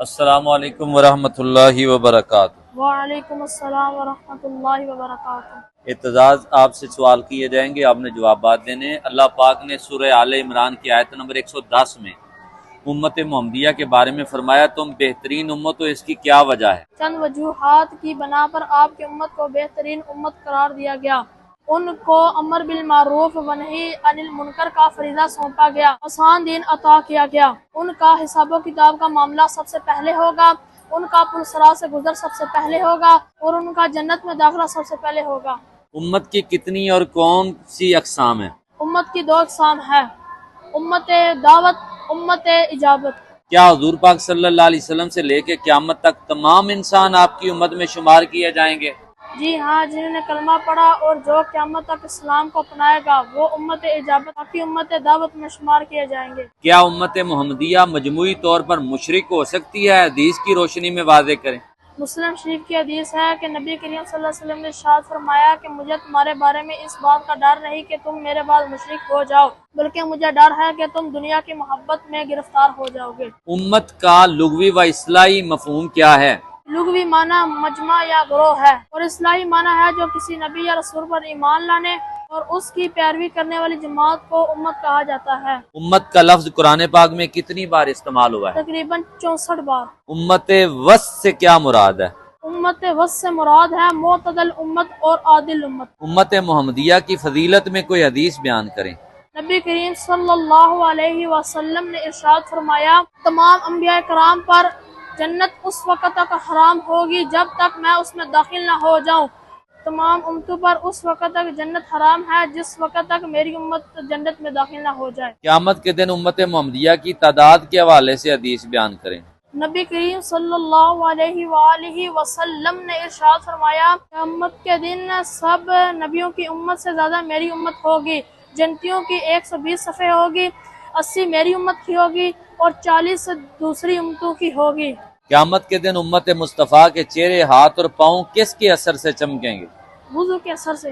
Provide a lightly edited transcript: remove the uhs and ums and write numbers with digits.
السلام علیکم ورحمۃ اللہ وبرکاتہ۔ وعلیکم السلام ورحمۃ اللہ وبرکاتہ۔ اعتزاز آپ سے سوال کیے جائیں گے، آپ نے جوابات دینے ہیں۔ اللہ پاک نے سورہ آل عمران کی آیت نمبر 110 میں امت محمدیہ کے بارے میں فرمایا تم بہترین امت ہو، اس کی کیا وجہ ہے؟ چند وجوہات کی بنا پر آپ کی امت کو بہترین امت قرار دیا گیا۔ ان کو امر بالمعروف و نہی عن المنکر کا فریضہ سونپا گیا، آسان دین عطا کیا گیا۔ ان کا حساب و کتاب کا معاملہ سب سے پہلے ہوگا، ان کا پل صراط سے گزر سب سے پہلے ہوگا، اور ان کا جنت میں داخلہ سب سے پہلے ہوگا۔ امت کی کتنی اور کون سی اقسام ہیں؟ امت کی دو اقسام ہے، امت دعوت، امت اجابت۔ کیا حضور پاک صلی اللہ علیہ وسلم سے لے کے قیامت تک تمام انسان آپ کی امت میں شمار کیے جائیں گے؟ جی ہاں، جنہوں نے کلمہ پڑھا اور جو قیامت تک اسلام کو اپنائے گا وہ امت اجابت باقی امت دعوت میں شمار کیے جائیں گے۔ کیا امت محمدیہ مجموعی طور پر مشرک ہو سکتی ہے؟ حدیث کی روشنی میں واضح کریں۔ مسلم شریف کی حدیث ہے کہ نبی کریم صلی اللہ علیہ وسلم نے ارشاد فرمایا کہ مجھے تمہارے بارے میں اس بات کا ڈر نہیں کہ تم میرے بعد مشرک ہو جاؤ، بلکہ مجھے ڈر ہے کہ تم دنیا کی محبت میں گرفتار ہو جاؤ گے۔ امت کا لغوی و اصطلاحی مفہوم کیا ہے؟ لغوی معنی مجمع یا گروہ ہے، اور اصطلاحی معنی ہے جو کسی نبی یا رسول پر ایمان لانے اور اس کی پیروی کرنے والی جماعت کو امت کہا جاتا ہے۔ امت کا لفظ قرآن پاک میں کتنی بار استعمال ہوا ہے؟ تقریباً 64 بار۔ امت وسط سے کیا مراد ہے؟ امت وسط سے مراد ہے معتدل امت اور عادل امت۔ امت محمدیہ کی فضیلت میں کوئی حدیث بیان کریں۔ نبی کریم صلی اللہ علیہ وسلم نے ارشاد فرمایا تمام انبیاء کرام پر جنت اس وقت تک حرام ہوگی جب تک میں اس میں داخل نہ ہو جاؤں، تمام امتوں پر اس وقت تک جنت حرام ہے جس وقت تک میری امت جنت میں داخل نہ ہو جائے۔ قیامت کے دن امت محمدیہ کی تعداد کے حوالے سے حدیث بیان کریں۔ نبی کریم صلی اللہ علیہ وآلہ وسلم نے ارشاد فرمایا قیامت کے دن سب نبیوں کی امت سے زیادہ میری امت ہوگی، جنتیوں کی 120 صفحے ہوگی، 80 میری امت کی ہوگی اور 40 دوسری امتوں کی ہوگی۔ قیامت کے دن امت مصطفیٰ کے چہرے، ہاتھ اور پاؤں کس کے اثر سے چمکیں گے؟ وضو کے اثر سے۔